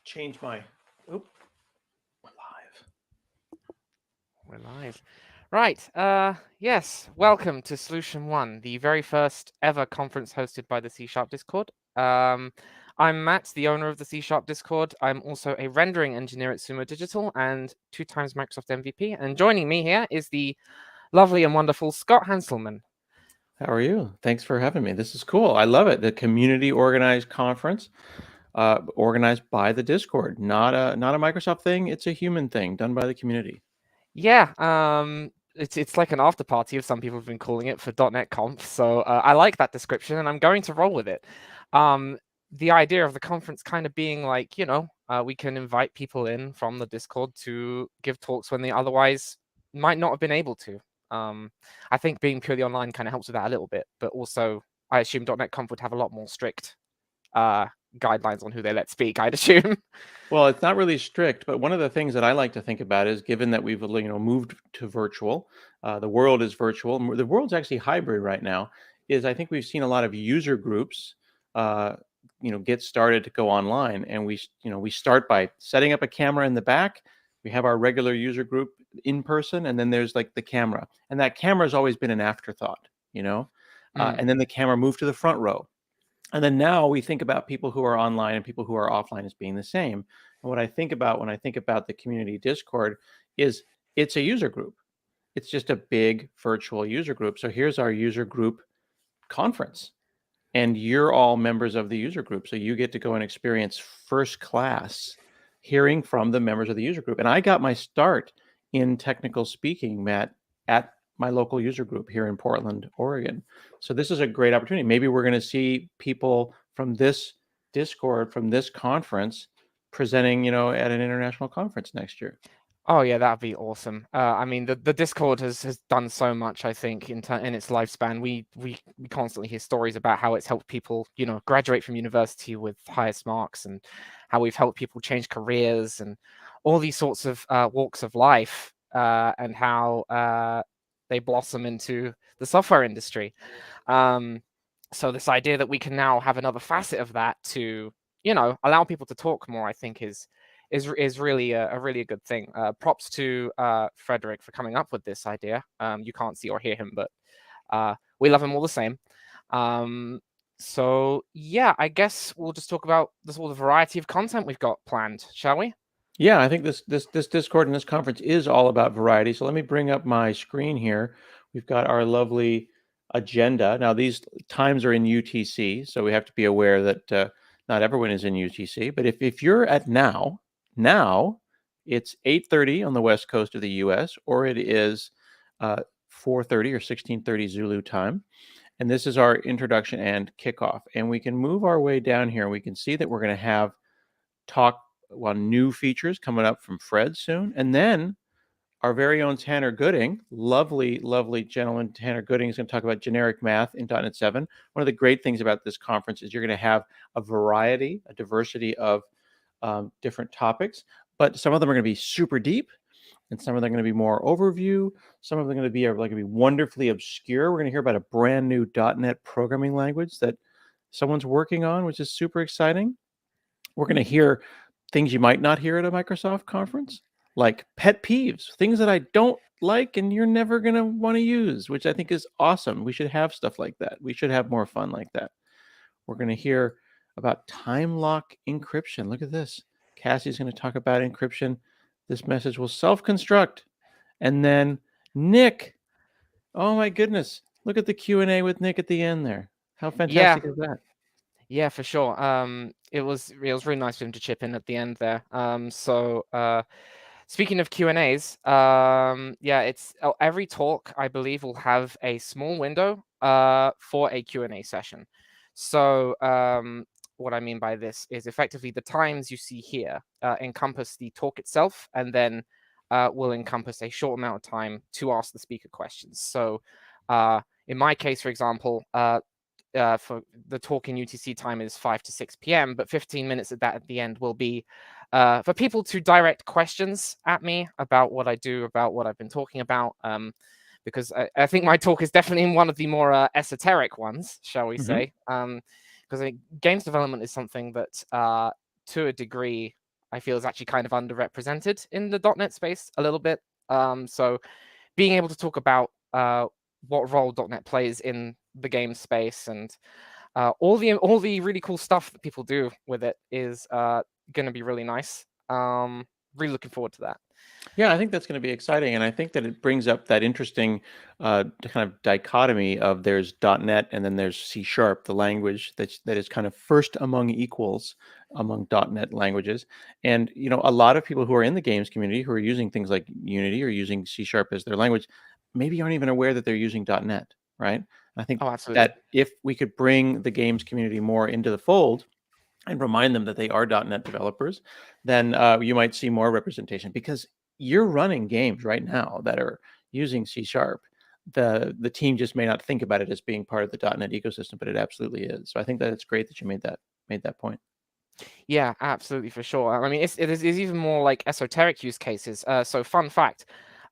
change my. Oop, we're We're live. Right. Yes. Welcome to Solution1, the very first ever conference hosted by the C# Discord. I'm Matt, the owner of the C# Discord. I'm also a rendering engineer at Sumo Digital and 2 times Microsoft MVP. And joining me here is the lovely and wonderful Scott Hanselman. How are you? Thanks for having me. This is cool. I love it. The community organized conference, organized by the Discord, not a Microsoft thing. It's a human thing done by the community. Yeah. It's like an after party, as some people have been calling it, for .NET Conf. So I like that description, and I'm going to roll with it. The idea of the conference kind of being like, we can invite people in from the Discord to give talks when they otherwise might not have been able to. I think being purely online kind of helps with that a little bit, but also I assume .NET Conf would have a lot more strict guidelines on who they let speak, I'd assume. Well, it's not really strict, but one of the things that I like to think about is, given that we've moved to virtual, the world is virtual. The world's actually hybrid right now. Is I think we've seen a lot of user groups, get started to go online, and we start by setting up a camera in the back. We have our regular user group in person, and then there's like the camera, and that camera has always been an afterthought, and then the camera moved to the front row. And then now we think about people who are online and people who are offline as being the same. And what I think about when I think about the community Discord is it's a user group. It's just a big virtual user group. So here's our user group conference. And you're all members of the user group. So you get to go and experience first class hearing from the members of the user group. And I got my start in technical speaking, Matt, at my local user group here in Portland, Oregon. So this is a great opportunity. Maybe we're going to see people from this Discord, from this conference, presenting, at an international conference next year. Oh yeah, that'd be awesome. I mean, the Discord has done so much. I think in its lifespan, we constantly hear stories about how it's helped people, graduate from university with highest marks, and how we've helped people change careers and all these sorts of walks of life, and how they blossom into the software industry. So this idea that we can now have another facet of that to, allow people to talk more, I think is really a really good thing. Props to Frederick for coming up with this idea. You can't see or hear him, but we love him all the same. So yeah, I guess we'll just talk about the variety of content we've got planned, shall we? Yeah, I think this Discord and this conference is all about variety. So let me bring up my screen here. We've got our lovely agenda. Now these times are in UTC, so we have to be aware that not everyone is in UTC. But if you're at now it's 8:30 on the west coast of the U.S., or it is 4:30 or 16:30 Zulu time. And this is our introduction and kickoff. And we can move our way down here. We can see that we're going to have new features coming up from Fred soon. And then our very own Tanner Gooding, lovely, lovely gentleman, Tanner Gooding, is going to talk about generic math in .NET 7. One of the great things about this conference is you're going to have a diversity of different topics, but some of them are going to be super deep, and some of them are going to be more overview. Some of them are going to be wonderfully obscure. We're going to hear about a brand new .NET programming language that someone's working on, which is super exciting. We're going to hear things you might not hear at a Microsoft conference, like pet peeves, things that I don't like and you're never going to want to use, which I think is awesome. We should have stuff like that. We should have more fun like that. We're going to hear about time lock encryption. Look at this. Cassie's going to talk about encryption. This message will self-construct. And then Nick, oh my goodness, look at the Q&A with Nick at the end there. How fantastic is that? Yeah, for sure. It was really nice for him to chip in at the end there. Speaking of Q&As, it's every talk, I believe, will have a small window for a Q&A session. So what I mean by this is effectively the times you see here encompass the talk itself, and then will encompass a short amount of time to ask the speaker questions. So in my case, for example, for the talk in UTC time is 5 to 6 p.m., but 15 minutes of that at the end will be for people to direct questions at me about what I do, about what I've been talking about, because I think my talk is definitely one of the more esoteric ones, shall we say, because games development is something that, to a degree, I feel is actually kind of underrepresented in the .NET space a little bit. So being able to talk about what role .NET plays in the game space and all the really cool stuff that people do with it is going to be really nice. Really looking forward to that. Yeah, I think that's going to be exciting, and I think that it brings up that interesting kind of dichotomy of there's .NET and then there's C Sharp, the language that is kind of first among equals among .NET languages. And a lot of people who are in the games community who are using things like Unity or using C Sharp as their language maybe aren't even aware that they're using .NET, right? I think Oh, absolutely. that if we could bring the games community more into the fold and remind them that they are .NET developers, then you might see more representation because you're running games right now that are using C Sharp. The team just may not think about it as being part of the .NET ecosystem, but it absolutely is. So I think that it's great that you made that point. Yeah, absolutely, for sure. I mean, it is even more like esoteric use cases. So fun fact,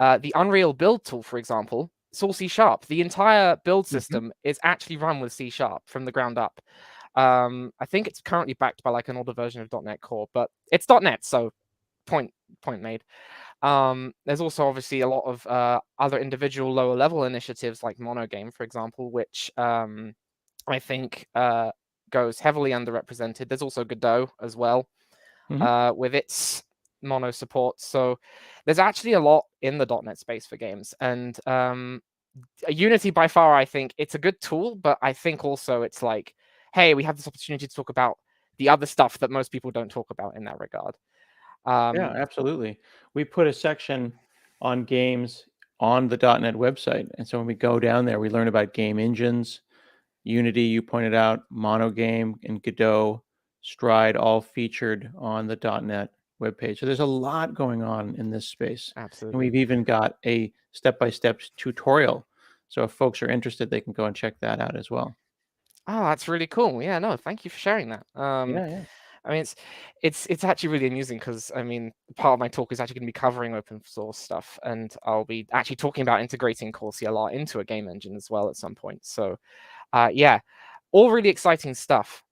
the Unreal build tool, for example, it's all C Sharp. The entire build system is actually run with C Sharp from the ground up. I think it's currently backed by like an older version of .NET Core, but it's .NET, so point made. There's also obviously a lot of other individual lower level initiatives like Monogame, for example, which I think goes heavily underrepresented. There's also Godot as well, with its mono support. So there's actually a lot in the .NET space for games, and Unity by far, I think it's a good tool, but I think also it's like, hey, we have this opportunity to talk about the other stuff that most people don't talk about in that regard. Yeah, absolutely. We put a section on games on the .NET website, and so when we go down there, we learn about game engines, Unity, you pointed out, Monogame, and Godot, Stride, all featured on the .NET webpage. So there's a lot going on in this space, and Absolutely. we've even got a step-by-step tutorial. So if folks are interested, they can go and check that out as well. Oh, that's really cool. Yeah, no, thank you for sharing that. Yeah. I mean, it's actually really amusing because I mean, part of my talk is actually going to be covering open source stuff, and I'll be actually talking about integrating core CLR into a game engine as well at some point. So, yeah, all really exciting stuff.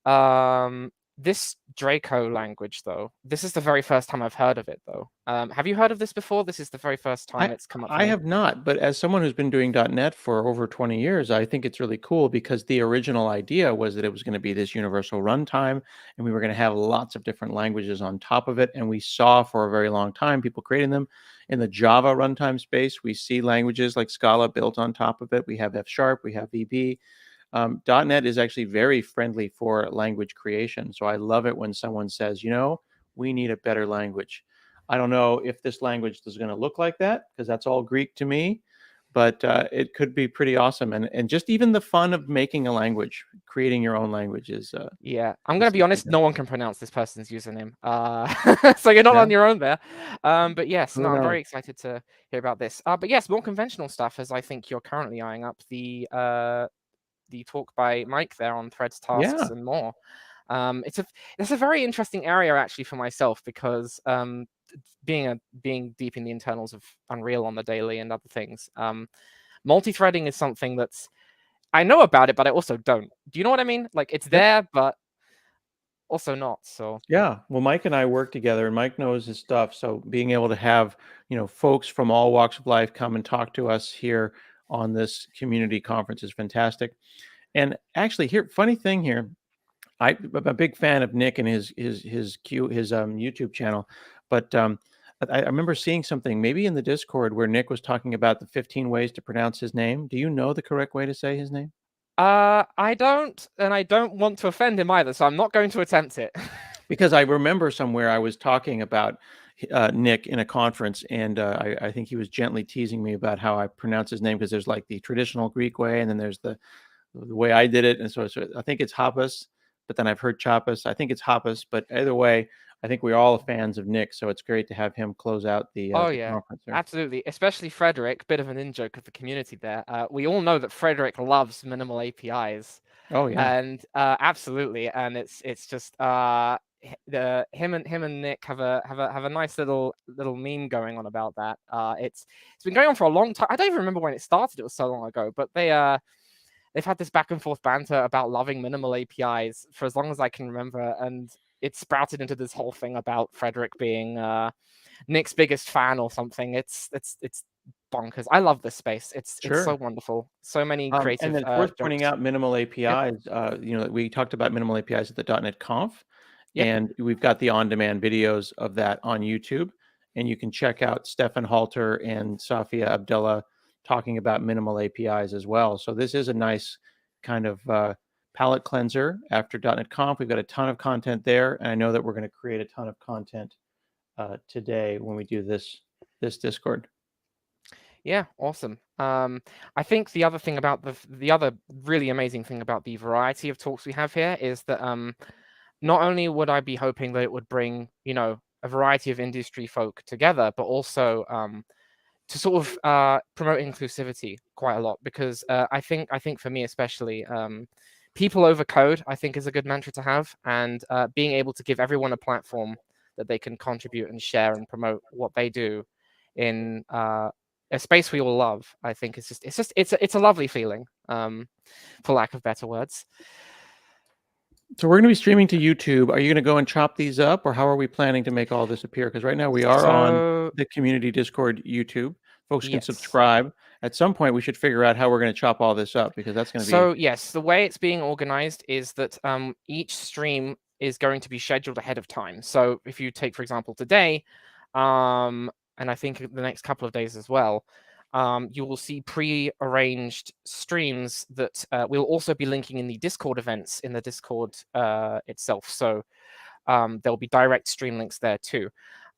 This Draco language, though, this is the very first time I've heard of it, though. Have you heard of this before? This is the very first time it's come up for I me. have not, but as someone who's been doing .NET for over 20 years, I think it's really cool because the original idea was that it was going to be this universal runtime, and we were going to have lots of different languages on top of it. And we saw for a very long time people creating them in the Java runtime space. We see languages like Scala built on top of it. We have F Sharp, we have VB. .NET is actually very friendly for language creation. So I love it when someone says, we need a better language. I don't know if this language is going to look like that because that's all Greek to me, but it could be pretty awesome. And just even the fun of making a language, creating your own language is. Yeah, I'm gonna be honest. fantastic. No one can pronounce this person's username, so you're not Yeah. on your own there. But yes, Who no, I'm knows? very excited to hear about this. But yes, more conventional stuff, as I think you're currently eyeing up the talk by Mike there on threads, tasks, Yeah. and more. It's a very interesting area actually for myself because being deep in the internals of Unreal on the daily and other things, multi-threading is something that's I know about it, but I also don't. Do you know what I mean? Like it's Yep. there, but also not. So Yeah. Well, Mike and I work together, and Mike knows his stuff. So being able to have folks from all walks of life come and talk to us here on this community conference is fantastic. And actually, funny thing here, I'm a big fan of Nick and his YouTube channel, but I remember seeing something maybe in the Discord where Nick was talking about the 15 ways to pronounce his name. Do you know the correct way to say his name? I don't, and I don't want to offend him either, so I'm not going to attempt it. Because I remember somewhere I was talking about Nick in a conference, and I think he was gently teasing me about how I pronounce his name because there's like the traditional Greek way, and then there's the way I did it, and so I think it's Hoppus, but then I've heard Chappas. I think it's Hoppus, but either way, I think we're all fans of Nick, so it's great to have him close out Oh the yeah, conference there. absolutely. Especially Frederick, bit of an in joke of the community there. We all know that Frederick loves minimal APIs, Oh yeah, and absolutely, and it's just the him and Nick have a nice little meme going on about that. It's been going on for a long time. I don't even remember when it started. It was so long ago, but they've had this back and forth banter about loving minimal APIs for as long as I can remember, and it sprouted into this whole thing about Frederick being Nick's biggest fan or something. It's bonkers. I love this space. It's so Sure. wonderful. So many And creative then it's worth pointing jokes. out minimal Yep. APIs. We talked about minimal APIs at the .NET Conf, Yep. and we've got the on-demand videos of that on YouTube. And you can check out Stefan Halter and Safia Abdullah talking about minimal APIs as well. So this is a nice kind of palette cleanser after .NET Conf. We've got a ton of content there, and I know that we're going to create a ton of content today when we do this Discord. Yeah, awesome. I think the other thing about the other really amazing thing about the variety of talks we have here is that not only would I be hoping that it would bring, a variety of industry folk together, but also to sort of promote inclusivity quite a lot, because I think for me especially, people over code, I think, is a good mantra to have, and being able to give everyone a platform that they can contribute and share and promote what they do in a space we all love, I think it's a lovely feeling, for lack of better words. So we're going to be streaming to YouTube. Are you going to go and chop these up, or how are we planning to make all this appear? Because right now we are on the community Discord YouTube. Folks can subscribe. At some point, we should figure out how we're going to chop all this up, because that's going to be... So yes, the way it's being organized is that each stream is going to be scheduled ahead of time. So if you take, for example, today, and I think the next couple of days as well, you will see pre-arranged streams that we'll also be linking in the Discord events in the Discord itself. So there'll be direct stream links there too.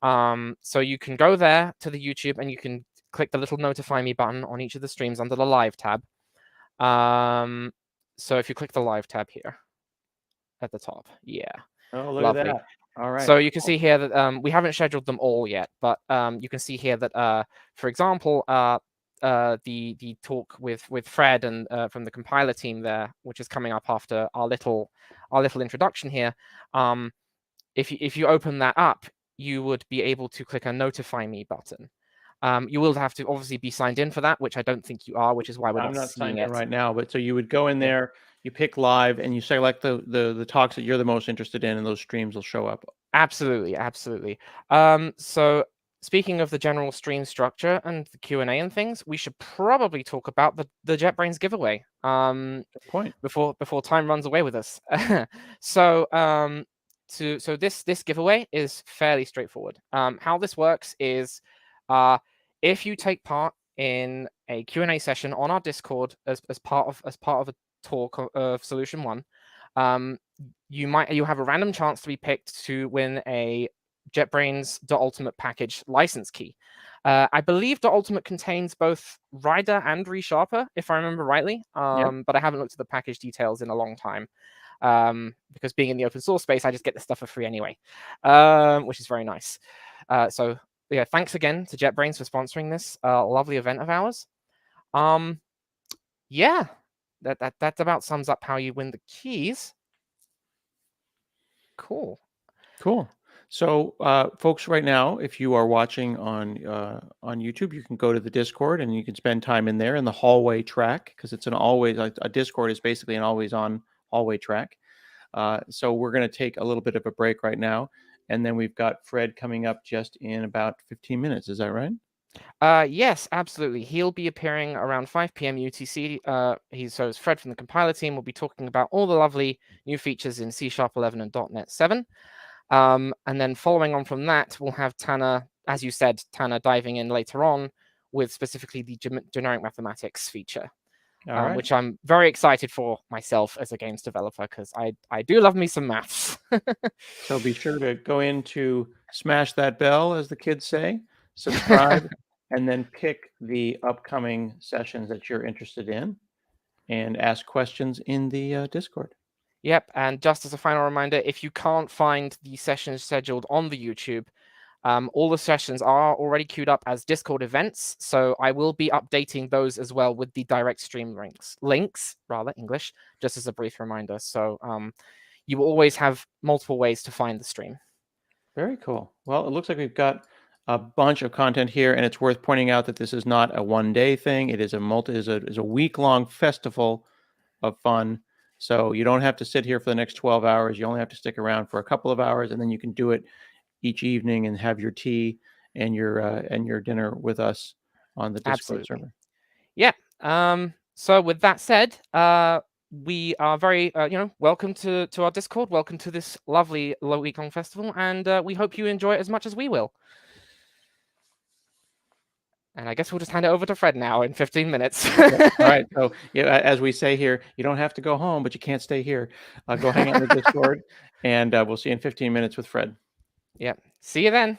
So you can go there to the YouTube and you can click the little notify me button on each of the streams under the live tab. So if you click the live tab here at the top, yeah. Oh, look lovely. at that. All right. So you can see here that we haven't scheduled them all yet, but you can see here that, for example, the talk with Fred and from the compiler team there, which is coming up after our little introduction here. If you open that up, you would be able to click a notify me button. You will have to obviously be signed in for that, which I don't think you are, which is why we're not signed seeing in it right now. But so you would go in there, you pick live, and you select the talks that you're the most interested in, and those streams will show up. Absolutely, absolutely. So speaking of the general stream structure and the Q&A and things, we should probably talk about the JetBrains giveaway. Good point. Before time runs away with us. So this giveaway is fairly straightforward. How this works is, if you take part in a Q&A session on our Discord as part of a talk of Solution1, you have a random chance to be picked to win a JetBrains.ultimate package license key. I believe .ultimate contains both Rider and ReSharper, if I remember rightly, but I haven't looked at the package details in a long time, because being in the open source space, I just get the stuff for free anyway, which is very nice. So yeah, thanks again to JetBrains for sponsoring this lovely event of ours. Yeah, that about sums up how you win the keys. Cool. So, folks, right now, if you are watching on YouTube, you can go to the Discord and you can spend time in there in the hallway track, because it's a Discord is basically an always-on hallway track. So we're going to take a little bit of a break right now, and then we've got Fred coming up just in about 15 minutes. Is that right? Yes, absolutely. He'll be appearing around 5 p.m. UTC. So is Fred from the compiler team. Will be talking about all the lovely new features in C# 11 and .NET 7. And then following on from that, we'll have Tanner, as you said, diving in later on with specifically the generic mathematics feature, which I'm very excited for myself as a games developer, because I do love me some maths. So be sure to go in to smash that bell, as the kids say, subscribe, and then pick the upcoming sessions that you're interested in and ask questions in the Discord. Yep, and just as a final reminder, if you can't find the sessions scheduled on the YouTube, all the sessions are already queued up as Discord events, so I will be updating those as well with the direct stream links, English, just as a brief reminder. So you will always have multiple ways to find the stream. Very cool. Well, it looks like we've got a bunch of content here, and it's worth pointing out that this is not a one-day thing. It is a week-long festival of fun. So you don't have to sit here for the next 12 hours. You only have to stick around for a couple of hours, and then you can do it each evening and have your tea and your dinner with us on the Discord Absolutely. server. Yeah. So with that said, we are very, welcome to our Discord. Welcome to this lovely week-long festival, and we hope you enjoy it as much as we will. And I guess we'll just hand it over to Fred now in 15 minutes. All right. So yeah, as we say here, you don't have to go home, but you can't stay here. Go hang out in the Discord, and we'll see you in 15 minutes with Fred. Yeah. See you then.